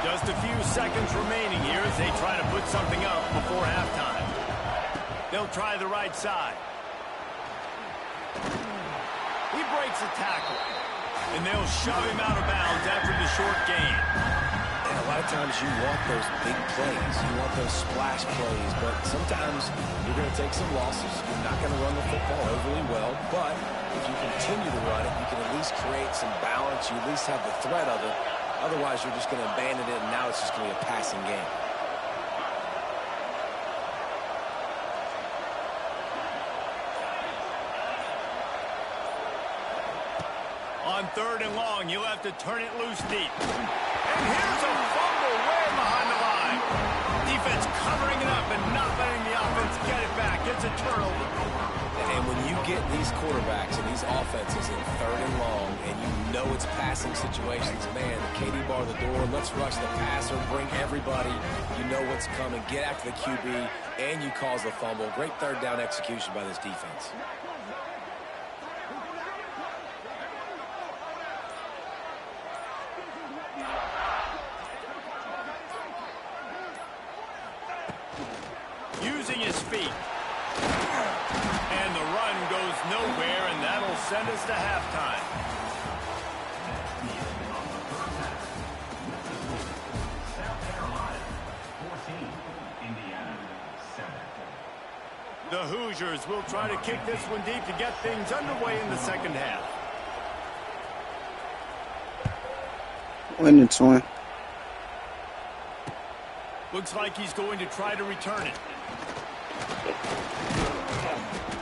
Just a few seconds remaining here as they try to put something up before halftime. They'll try the right side. He breaks a tackle. And they'll shove him out of bounds after the short gain. And a lot of times you want those big plays. You want those splash plays. But sometimes you're going to take some losses. You're not going to run the football overly well. But if you continue to run it, you can at least create some balance. You at least have the threat of it. Otherwise, you're just going to abandon it, and now it's just going to be a passing game. On 3rd and long, you'll have to turn it loose deep. And here's a fumble way behind the line. Defense covering it up and not letting the offense get it back. It's a turnover. And when you get these quarterbacks and these offenses in 3rd and long, and you know it's passing situations, man, KD bar the door, let's rush the passer, bring everybody. You know what's coming. Get after the QB, and you cause the fumble. Great 3rd down execution by this defense. Using his feet. And the run goes nowhere, and that'll send us to halftime. The Hoosiers will try to kick this one deep to get things underway in the second half. Winning twin. Looks like he's going to try to return it.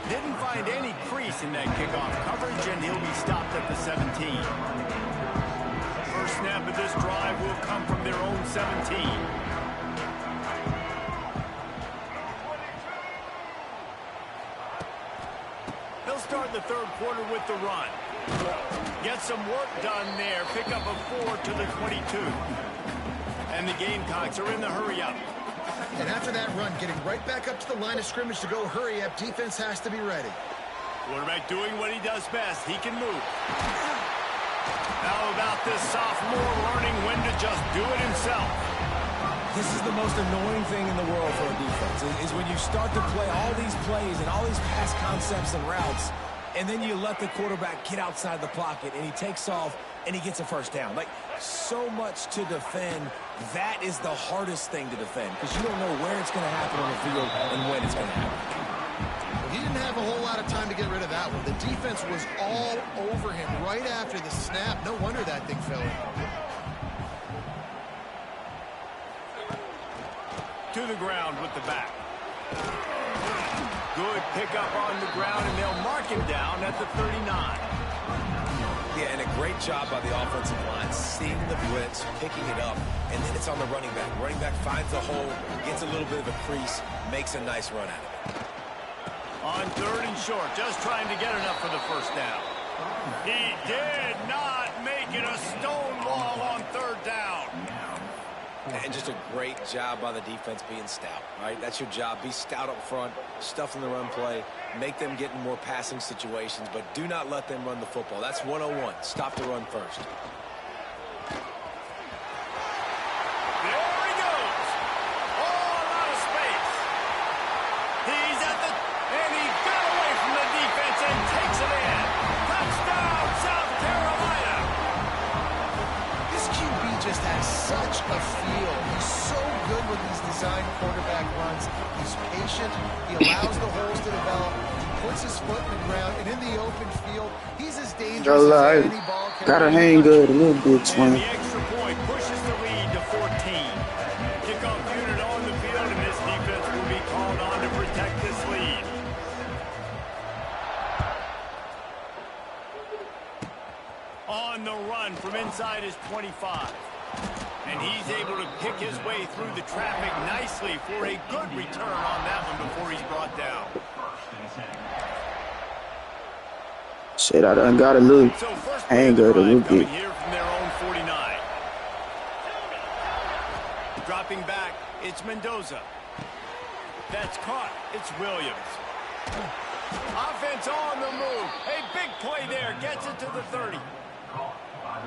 Didn't find any crease in that kickoff coverage, and he'll be stopped at the 17. First snap of this drive will come from their own 17. He'll start the 3rd quarter with the run. Get some work done there. Pick up a 4 to the 22. And the Gamecocks are in the hurry-up. And after that run, getting right back up to the line of scrimmage to go hurry-up, defense has to be ready. Quarterback doing what he does best. He can move. How about this sophomore learning when to just do it himself? This is the most annoying thing in the world for a defense, is when you start to play all these plays and all these pass concepts and routes, and then you let the quarterback get outside the pocket, and he takes off, and he gets a first down. Like, so much to defend. That is the hardest thing to defend, because you don't know where it's going to happen on the field and when it's going to happen. Well, he didn't have a whole lot of time to get rid of that one. The defense was all over him right after the snap. No wonder that thing fell in. To the ground with the back. Good pickup on the ground, and they'll mark him down at the 39. Yeah, and a great job by the offensive line, seeing the blitz, picking it up, and then it's on the running back. Running back finds a hole, gets a little bit of a crease, makes a nice run out of it. On 3rd and short, just trying to get enough for the first down. He did not make it a stone wall on 3rd down. And just a great job by the defense being stout, right? That's your job. Be stout up front, stuff in the run play, make them get in more passing situations, but do not let them run the football. That's 101. Stop the run first. There he goes. All out of space. He's at the... And he got away from the defense and takes it in. Touchdown, South Carolina. This QB just has such a feel. He's so good with these design quarterback runs. He's patient. He allows the holes to develop. He puts his foot in the ground. And in the open field, he's as dangerous as any ball carrier. Gotta hang good a little bit, And twin. the extra point pushes the lead to 14. Kickoff unit on the field, and this defense will be called on to protect this lead. On the run from inside his 25. And he's able to pick his way through the traffic nicely for a good return on that one before he's brought down. Shit, I done got a little So first hang good a little bit. here from their own 49. Dropping back, it's Mendoza. That's caught. It's Williams. Offense on the move. A big play there. Gets it to the 30.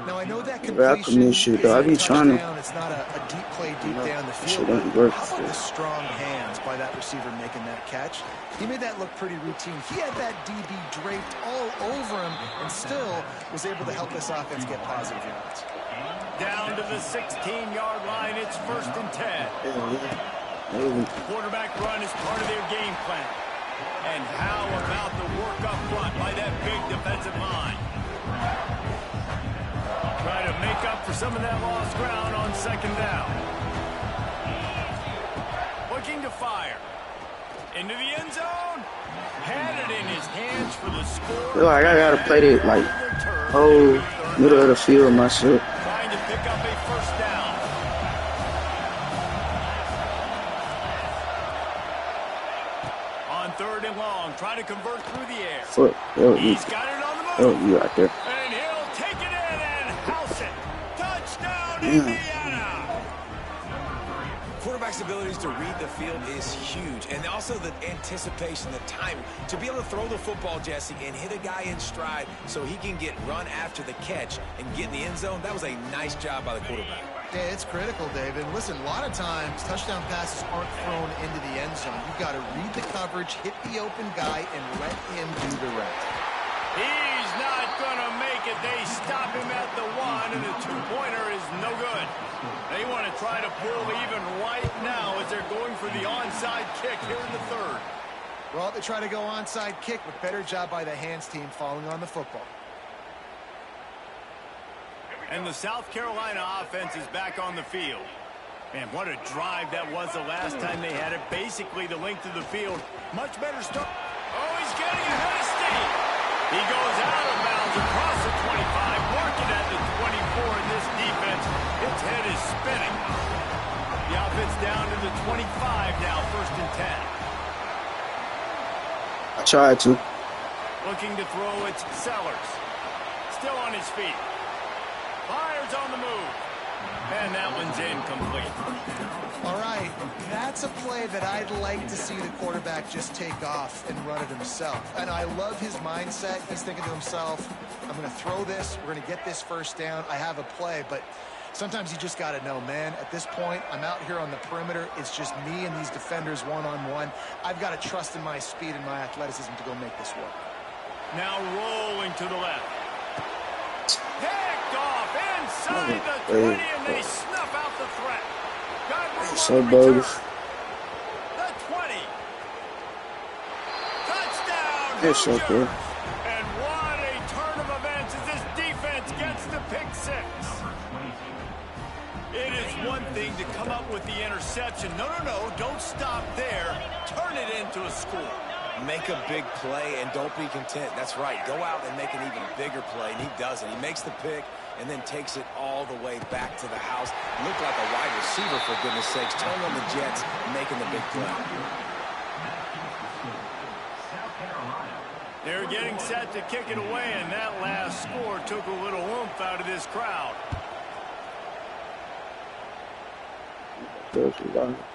Now, I know that Bro, I completion commit shit though. I isn't a be trying to. touchdown. It's not a deep play deep down the field. Shit But ain't work. how about the strong hands by that receiver making that catch? He made that look pretty routine. He had that DB draped all over him and still was able to help this offense get positive yards. Down to the 16-yard line. It's 1st and 10. Yeah. Quarterback run is part of their game plan. And how about the work up front by that big defensive line? Try to make up for some of that lost ground on 2nd down. Looking to fire. Into the end zone. Had it in his hands for the score. Like I gotta play that like whole middle of the field myself. Trying to pick up a 1st down. On 3rd and long, trying to convert through the air. Fuck. He's got it on the move. Oh, you out there. And he'll take it in and house it. Touchdown, Indiana. Quarterback's abilities to read the field is huge, and also the anticipation, the timing. To be able to throw the football, Jesse, and hit a guy in stride so he can get run after the catch and get in the end zone, that was a nice job by the quarterback. Yeah, it's critical, David. Listen, a lot of times touchdown passes aren't thrown into the end zone. You've got to read the coverage, hit the open guy, and let him do the rest. He's not going to make it. They stop him at the 1, and the 2-pointer is no good. They want to try to pull even right now as they're going for the onside kick here in the 3rd. Well, they try to go onside kick, but better job by the hands team falling on the football. And the South Carolina offense is back on the field. Man, what a drive that was the last time they had it. Basically the length of the field. Much better start. Oh, he's getting ahead of steam. He goes out of bounds across the 25, working at the 24 in this defense. Its head is spinning. The offense down to the 25 now, 1st and 10. I tried to. Looking to throw, it's Sellers. Still on his feet. Fires on the move. And that one's incomplete. All right, that's a play that I'd like to see the quarterback just take off and run it himself. And I love his mindset. He's thinking to himself, I'm going to throw this. We're going to get this 1st down. I have a play, but sometimes you just got to know, man, at this point, I'm out here on the perimeter. It's just me and these defenders one-on-one. I've got to trust in my speed and my athleticism to go make this work. Now rolling to the left. Picked off inside the 20, and they snuff out the threat. So bogus. The 20. Touchdown. It's so cool. And what a turn of events as this defense gets the pick 6. It is one thing to come up with the interception. No, don't stop there. Turn it into a score. Make a big play and don't be content. That's right. Go out and make an even bigger play, and he does it. He makes the pick and then takes it all the way back to the house. Looked like a wide receiver, for goodness sakes. Turning on the Jets, making the big play. They're getting set to kick it away, and that last score took a little oomph out of this crowd.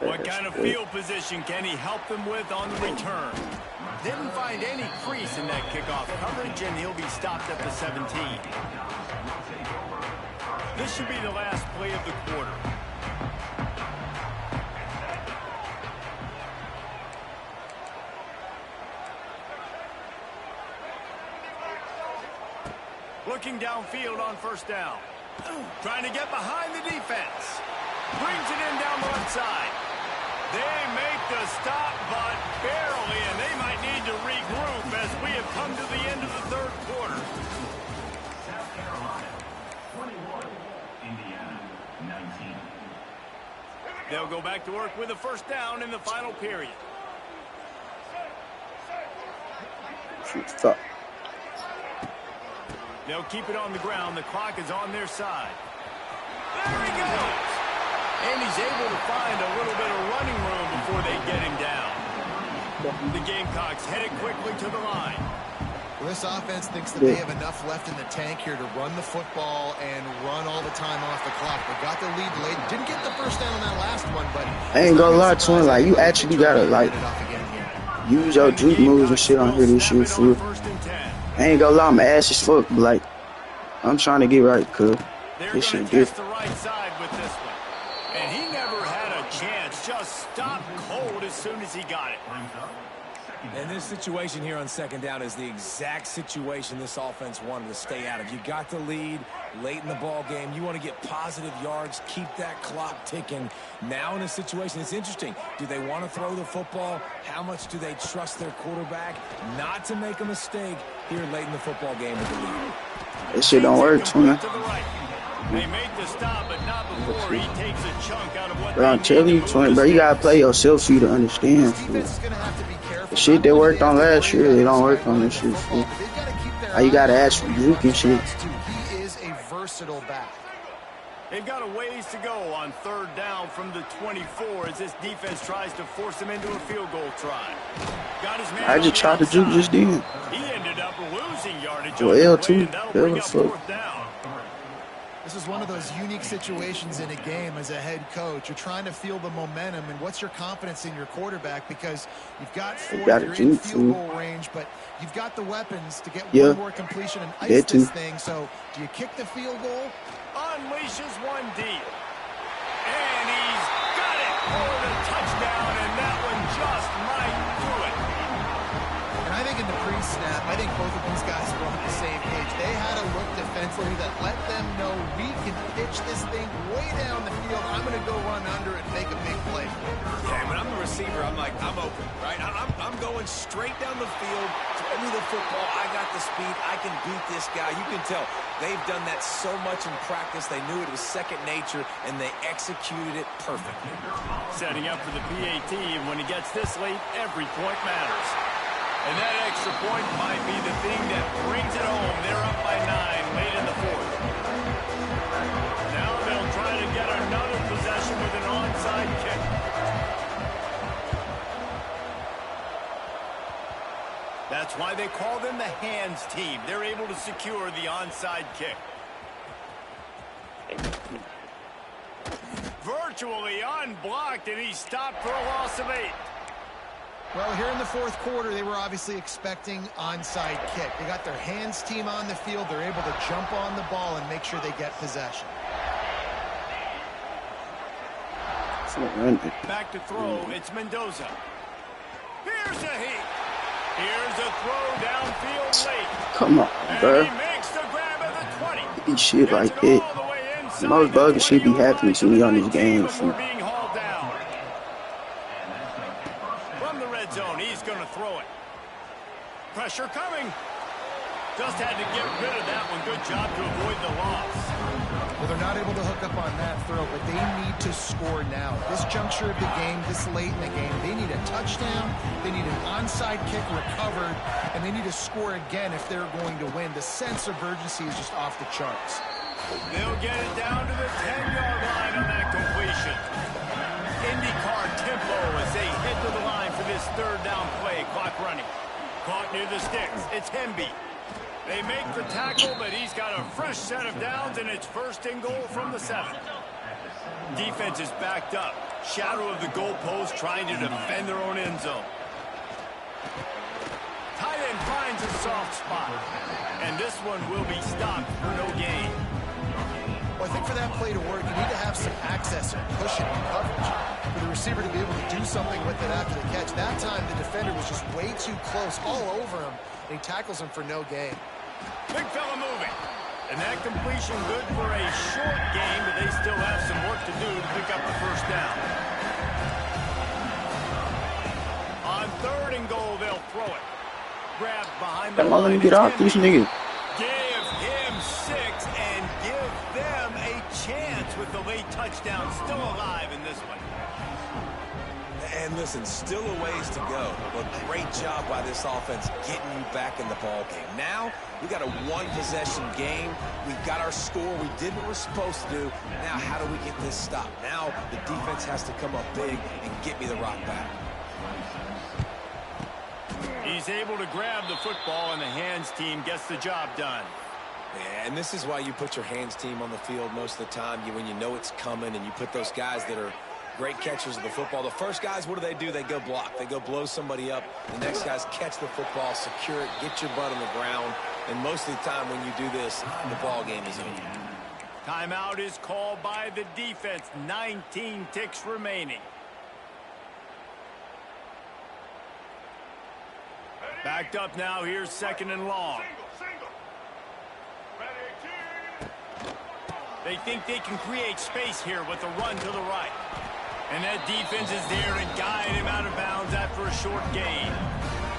What kind of field position can he help them with on the return? Didn't find any crease in that kickoff coverage, and he'll be stopped at the 17. This should be the last play of the quarter. Looking downfield on 1st down. Trying to get behind the defense. Brings it in down the left side. They make the stop, but barely, and they might need to regroup as we have come to the end of the 3rd quarter. South Carolina, 21, Indiana, 19. They'll go back to work with a 1st down in the final period. Stop. They'll keep it on the ground. The clock is on their side. There he goes. And he's able to find a little bit of running room before they get him down. The Gamecocks headed quickly to the line. Well, this offense thinks that they have enough left in the tank here to run the football and run all the time off the clock. They got the lead late. Didn't get the 1st down on that last one, but I ain't gonna lie to him. Like, you actually gotta, like, use your juke moves and shit on here this year, fool. I ain't gonna lie, I'm ass as fuck, but, like, I'm trying to get right, cuz. They're This going shit to test different. the right side with this one. And he never had a chance. Just stopped cold as soon as he got it. And this situation here on second down is the exact situation this offense wanted to stay out of. You got the lead late in the ball game. You want to get positive yards, keep that clock ticking. Now in a situation, it's interesting. Do they want to throw the football? How much do they trust their quarterback not to make a mistake here late in the football game with the lead? This shit don't work, Tuna. They make the stop, but not before he takes a chunk out of what Bro, I'm telling you, Tuna, bro, you gotta play yourself for you to understand, fool. The shit that worked on last year, it don't work on this shit, fool. How you gotta ask for Duke and shit. He is a versatile back. They've got a ways to go on third down from the 24 as this defense tries to force him into a field goal try. Got his man I just tried to juke just then. He ended up losing yardage. Well, L too. That was fuck. This is one of those unique situations in a game as a head coach. You're trying to feel the momentum, and what's your confidence in your quarterback? Because you've got four, you're in field goal range, but you've got the weapons to get one more completion and ice this thing. So do you kick the field goal? Unleashes one deep. And he's got it for the touchdown, and that one just might do it. And I think in the pre-snap, I think both of these guys were on the same page. They had a look defensively that let them know we can pitch this thing way down the field. I'm going to go run under and make a big play. Yeah, when I'm the receiver, I'm like, I'm open, right? I'm going straight down the field, throw me the football. I got the speed. I can beat this guy. You can tell they've done that so much in practice. They knew it was second nature, and they executed it perfectly. Setting up for the PAT, and when he gets this late, every point matters. And that extra point might be the thing that brings it home. They're up by 9 late in the fourth. Now they'll try to get another possession with an onside kick. That's why they call them the hands team. They're able to secure the onside kick. Virtually unblocked, and he's stopped for a loss of 8. Well, here in the fourth quarter, they were obviously expecting onside kick. They got their hands team on the field. They're able to jump on the ball and make sure they get possession. Back to throw, it's Mendoza. Here's a heat. Here's a throw downfield late. Come on, bro. And he makes the grab at the 20. These shit like that. Most buggers should be happening to me on these games, fool. Zone. He's going to throw it. Pressure coming. Just had to get rid of that one. Good job to avoid the loss. Well, they're not able to hook up on that throw, but they need to score now. This juncture of the game, this late in the game, they need a touchdown, they need an onside kick recovered, and they need to score again if they're going to win. The sense of urgency is just off the charts. They'll get it down to the 10-yard line on that completion. IndyCar tempo as they head to the line for this third down play. Clock running. Caught near the sticks. It's Hemby. They make the tackle, but he's got a fresh set of downs, and it's first and goal from the 7. Defense is backed up. Shadow of the goalpost trying to defend their own end zone. Tight end finds a soft spot. And this one will be stopped for no gain. Well, I think for that play to work, you need to have some access and pushing and coverage. For the receiver to be able to do something with it after the catch. That time, the defender was just way too close, all over him, and he tackles him for no gain. Big fella moving. And that completion good for a short game, but they still have some work to do to pick up the first down. On third and goal, they'll throw it. Grabbed behind the line. Let me get off these niggas. Give him 6 and give them a chance with the late touchdown. Still alive in this one. And listen, still a ways to go, but great job by this offense getting you back in the ball game. Now, we got a one-possession game. We've got our score. We did what we're supposed to do. Now, how do we get this stopped? Now, the defense has to come up big and get me the rock back. He's able to grab the football, and the hands team gets the job done. Yeah, and this is why you put your hands team on the field most of the time. When you know it's coming, and you put those guys that are great catchers of the football. The first guys, what do? They go block. They go blow somebody up. The next guys catch the football, secure it, get your butt on the ground, And most of the time when you do this, the ball game is over. Timeout is called by the defense. 19 ticks remaining. Backed up now. Here's second and long. They think they can create space here with a run to the right. And that defense is there to guide him out of bounds after a short gain.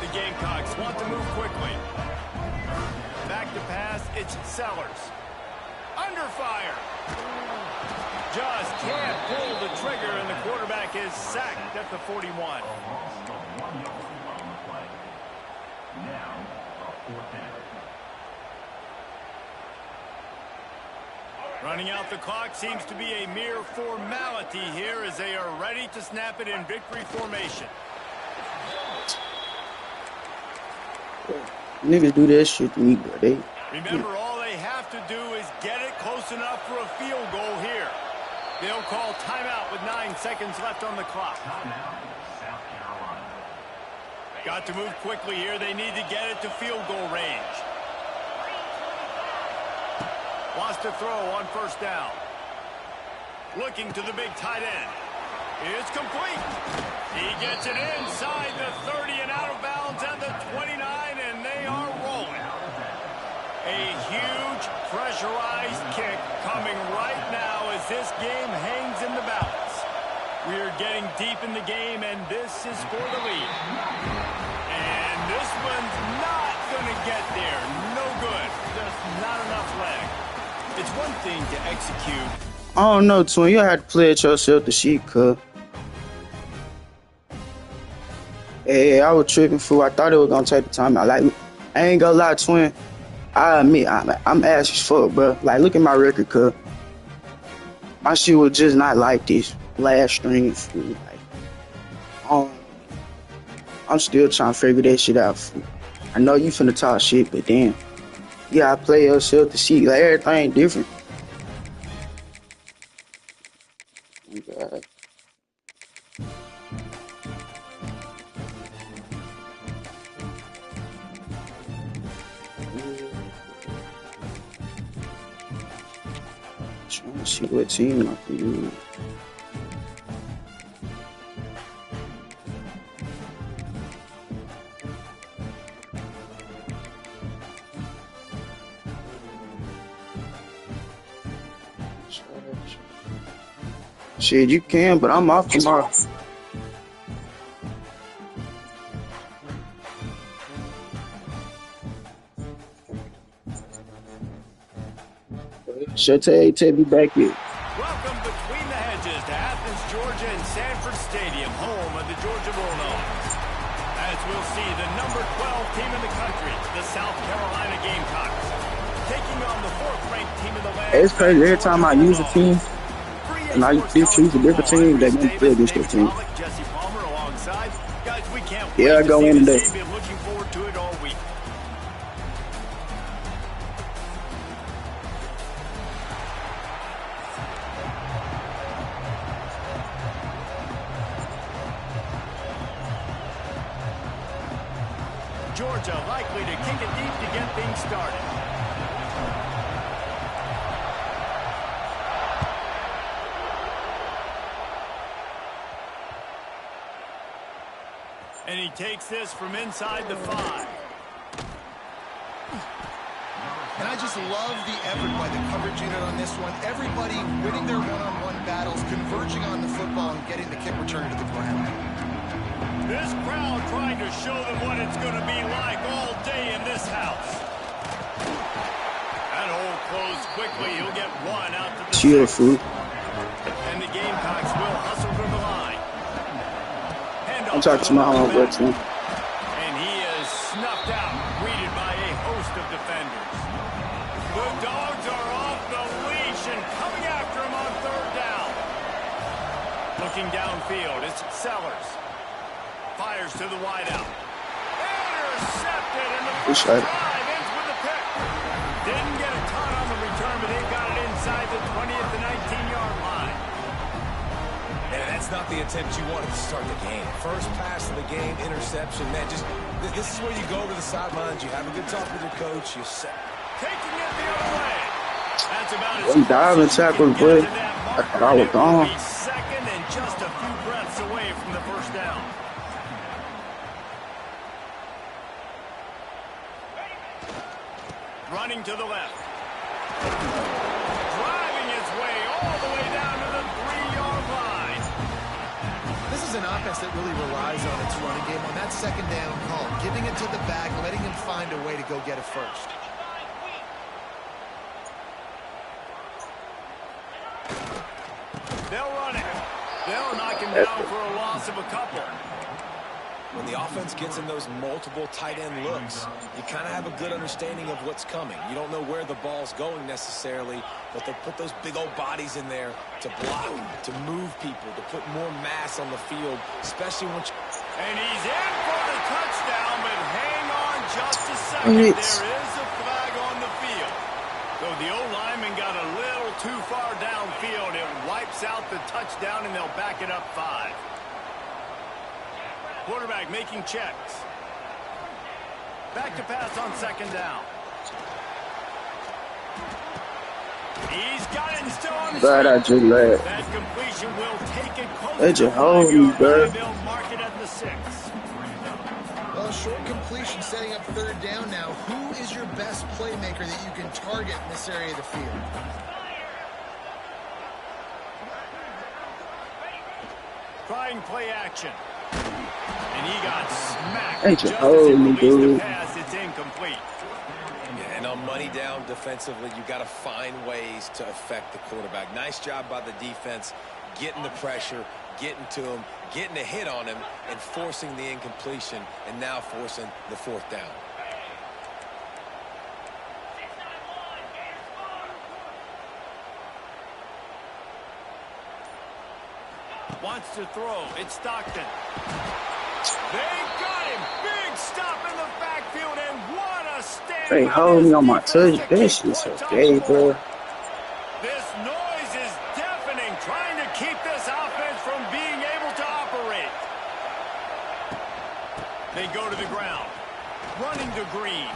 The Gamecocks want to move quickly. Back to pass, it's Sellers. Under fire. Just can't pull the trigger, and the quarterback is sacked at the 41. Now, a fourth down. Running out the clock seems to be a mere formality here as they are ready to snap it in victory formation. Niggas do that shit to me, bro. Remember, all they have to do is get it close enough for a field goal here. They'll call timeout with 9 seconds left on the clock. Timeout, South Carolina. Got to move quickly here. They need to get it to field goal range. Wants to throw on first down. Looking to the big tight end. It's complete. He gets it inside the 30 and out of bounds at the 29, and they are rolling. A huge pressurized kick coming right now as this game hangs in the balance. We are getting deep in the game, and this is for the lead. And this one's not going to get there. No good. Just not enough leg. It's one thing to execute. I don't know, Twin. You had to play it yourself to see, cuz. Hey, I was tripping, fool. I thought it was gonna take the time out. Like, I ain't gonna lie, Twin. I admit, I'm ass as fuck, bro. Like, look at my record, cuz. My shit was just not like this last stream, fool. Like, I'm still trying to figure that shit out, fool. I know you finna talk shit, but damn. You gotta play yourself to see. Like, everything different. Oh, God. Trying to see what team I can use. Shit, you can, but I'm off tomorrow. Shante, take me back here. Welcome between the hedges to Athens, Georgia, and Sanford Stadium, home of the Georgia Bulldogs. As we'll see, the number 12 team in the country, the South Carolina Gamecocks, taking on the 4th-ranked team in the land. It's crazy. Every time I use a team, and I choose a different team, they're going to play against this team. Yeah, I go in today. Looking forward to it all week. Georgia likely to kick it deep to get things started. And he takes this from inside the 5. And I just love the effort by the coverage unit on this one. Everybody winning their one-on-one battles, converging on the football, and getting the kick return to the ground. This crowd trying to show them what it's going to be like all day in this house. That hole closed quickly. He'll get one out to the Chill, 6. fool. And the Gamecocks will hustle from the line. I'm talking to my homeboy, too. And he is snuffed out, greeted by a host of defenders. The Dogs are off the leash and coming after him on 3rd down. Looking downfield, it's Sellers. Fires to the wideout. Intercepted, and the first drive ends with a pick. Didn't get a ton on the return, but they got it inside the 20 at the 19-yard line. And That's not the attempt you wanted to start the game. First pass of the game, interception. Man, this is where you go to the sidelines. You have a good talk with your coach. You set. Taking it the other way. That's about as Them close diving as you can tackles, get boy. to that I marker, thought I was and it will gone. be second and just a few breaths away from the first down. Running to the left. Driving his way all the way down to the 3-yard line. This is an offense that really relies on its running game on that second down call, giving it to the back, letting him find a way to go get it first. They'll run it. They'll knock him down for a loss of a couple. When the offense gets in those multiple tight end looks, you kind of have a good understanding of what's coming. You don't know where the ball's going necessarily, but they'll put those big old bodies in there to block, to move people, to put more mass on the field, especially once. And he's in for the touchdown, but hang on just a second. There is a flag on the field. So the O-lineman got a little too far downfield. It wipes out the touchdown, and they'll back it up 5. Quarterback making checks. Back to pass on second down. He's got it and still on the Glad I just laughed. That completion will take it close They to just the hold me, 5-yard bro. line. They'll mark it at the 6. Well, short completion setting up third down now. Who is your best playmaker that you can target in this area of the field? Trying play action. And he got smacked. They Just just as hold he me, released the dude. pass, it's incomplete. Yeah, and on money down defensively, you got to find ways to affect the quarterback. Nice job by the defense, getting the pressure, getting to him, getting a hit on him, and forcing the incompletion, and now forcing the fourth down. Wants to throw. It's Stockton. They got him. Big stop in the backfield, and what a stand. They by hold this me on my defense touch. to That keep shit's points on okay, the board. bro. This noise is deafening, trying to keep this offense from being able to operate. They go to the ground. Running to Green.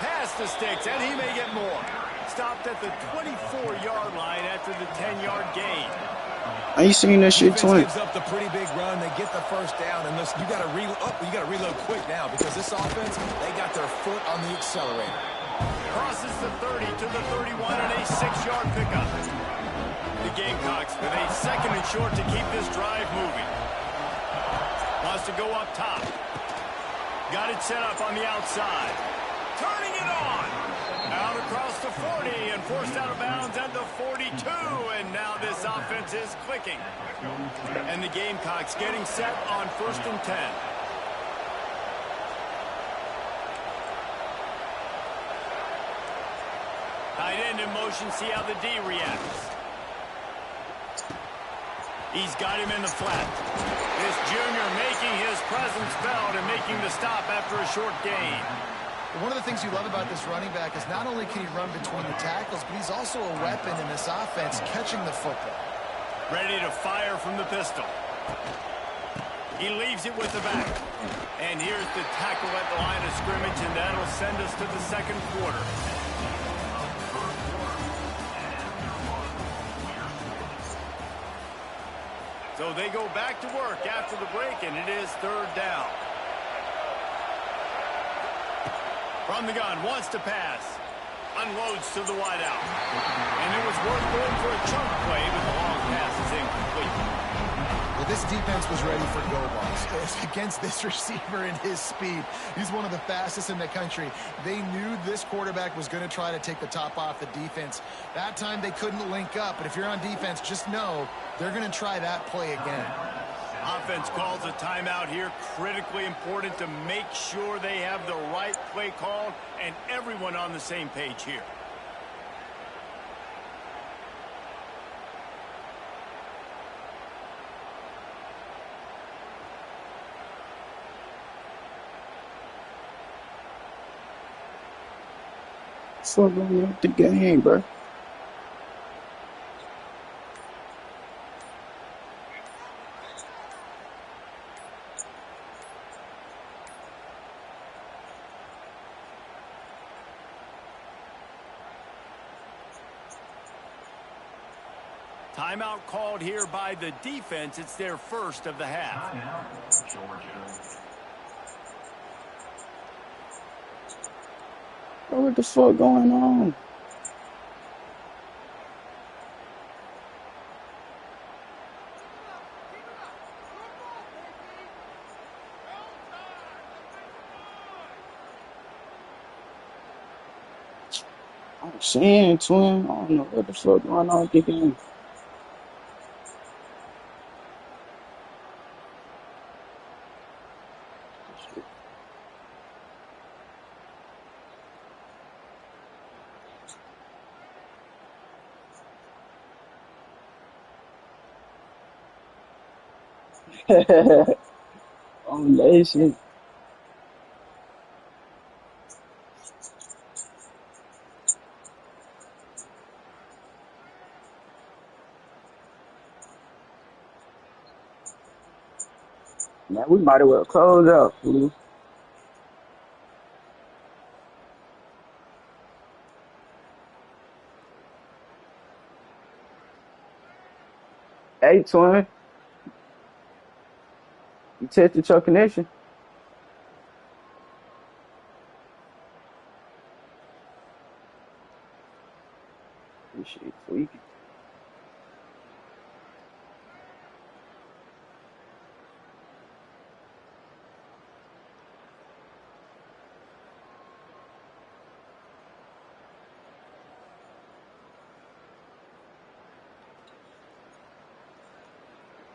Pass the sticks, and he may get more. Stopped at the 24-yard line after the 10-yard gain. I ain't seen that shit Defense 20. gives up the pretty big run. They get the first down, and listen, you got to reload quick now because this offense, they got their foot on the accelerator. Crosses the 30 to the 31 and a 6-yard pickup. The Gamecocks with a second and short to keep this drive moving. Wants to go up top. Got it set up on the outside. Turning it on. Out across the 40 and forced out of bounds at the 42. And now this offense is clicking. And the Gamecocks getting set on 1st and 10. Tight end in motion. See how the D reacts. He's got him in the flat. This junior making his presence felt and making the stop after a short gain. One of the things you love about this running back is not only can he run between the tackles, but he's also a weapon in this offense, catching the football. Ready to fire from the pistol. He leaves it with the back. And here's the tackle at the line of scrimmage, and that'll send us to the second quarter. So they go back to work after the break, and it is third down. From the gun, wants to pass. Unloads to the wideout. And it was worth going for a chunk play, but the long pass is incomplete. Well, this defense was ready for go balls. Against this receiver and his speed, he's one of the fastest in the country. They knew this quarterback was going to try to take the top off the defense. That time they couldn't link up, but if you're on defense, just know they're going to try that play again. Offense calls a timeout here. Critically important to make sure they have the right play called and everyone on the same page here. Fuck wrong with the game, bro. Timeout called here by the defense. It's their first of the half. Timeout, Georgia. Bro, what the fuck going on? I'm saying, twin. I don't know what the fuck going on with the game. Foundation. Man, we might as well close out, fool. Hey, twin. You tested your connection? This shit tweaking.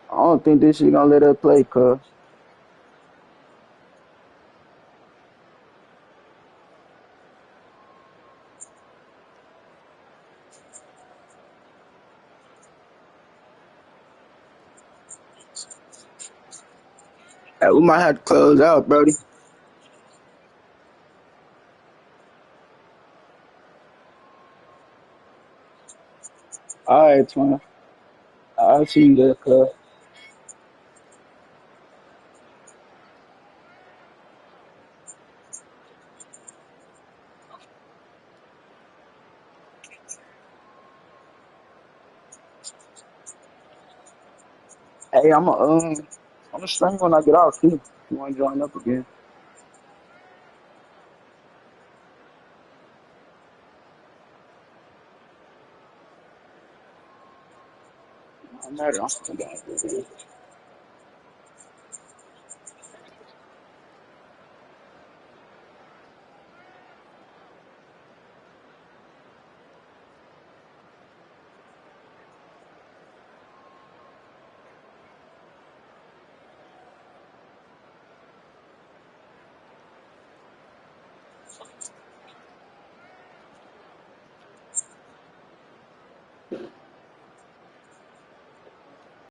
I don't think this shit gonna let her play, cuz. Hey, we might have to close out, Brody. Alright, twin. I'll see you there, cuz. Hey, I'm a stream when I get off too. If you wanna join up again? No matter. I'm still down.